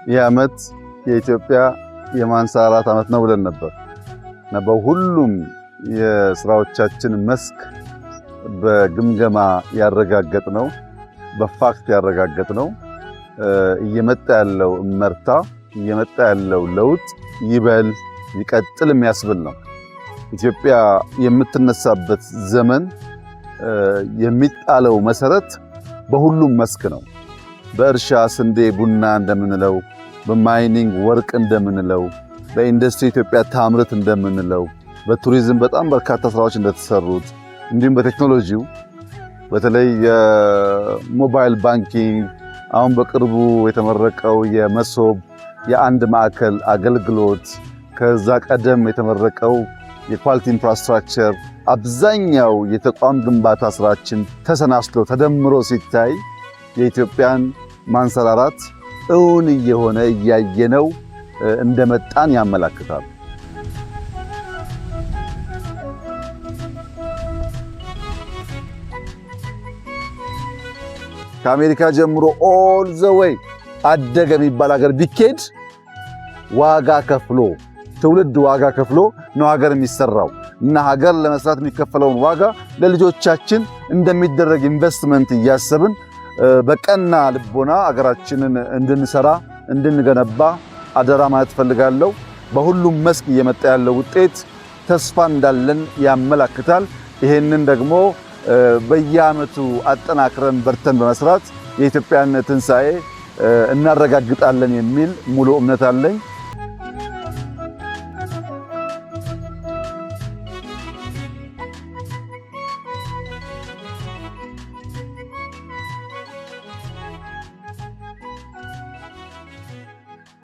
ይህ ዓመት የኢትዮጵያ የማንሰራራት ዓመት ነው ብለን ነበር እና በሁሉም የስራዎቻችን መስክ በግምገማ ያረጋገጥነው በፋክት ያረጋገጥነው እየመጣ ያለው እመርታ እየመጣ ያለው ለውጥ ይበል ይቀጥል የሚያስብል ነው። ኢትዮጵያ የምትነሳበት ዘመን የሚጣለው መሰረት በሁሉም መስክ ነው። በእርሻ ስንዴ፣ ቡና እንደምንለው፣ በማይኒንግ ወርቅ እንደምንለው፣ በኢንዱስትሪ ኢትዮጵያ ታምርት እንደምንለው፣ በቱሪዝም በጣም በርካታ ስራዎች እንደተሰሩት፣ እንዲሁም በቴክኖሎጂው በተለይ የሞባይል ባንኪንግ አሁን በቅርቡ የተመረቀው የመሶብ የአንድ ማዕከል አገልግሎት ከዛ ቀደም የተመረቀው የኳሊቲ ኢንፍራስትራክቸር አብዛኛው የተቋም ግንባታ ስራችን ተሰናስሎ ተደምሮ ሲታይ የኢትዮጵያን ማንሰራራት እውን እየሆነ እያየነው እንደመጣን ያመለክታል። ከአሜሪካ ጀምሮ ኦል ዘ ዌይ አደገ የሚባል ሀገር ቢኬድ ዋጋ ከፍሎ ትውልድ ዋጋ ከፍሎ ነው ሀገር የሚሰራው እና ሀገር ለመስራት የሚከፈለውን ዋጋ ለልጆቻችን እንደሚደረግ ኢንቨስትመንት እያሰብን በቀና ልቦና ሀገራችንን እንድንሰራ እንድንገነባ አደራ ማለት ፈልጋለሁ። በሁሉም መስክ እየመጣ ያለው ውጤት ተስፋ እንዳለን ያመለክታል። ይሄንን ደግሞ በየዓመቱ አጠናክረን በርተን በመስራት የኢትዮጵያን ትንሣኤ እናረጋግጣለን የሚል ሙሉ እምነት አለኝ።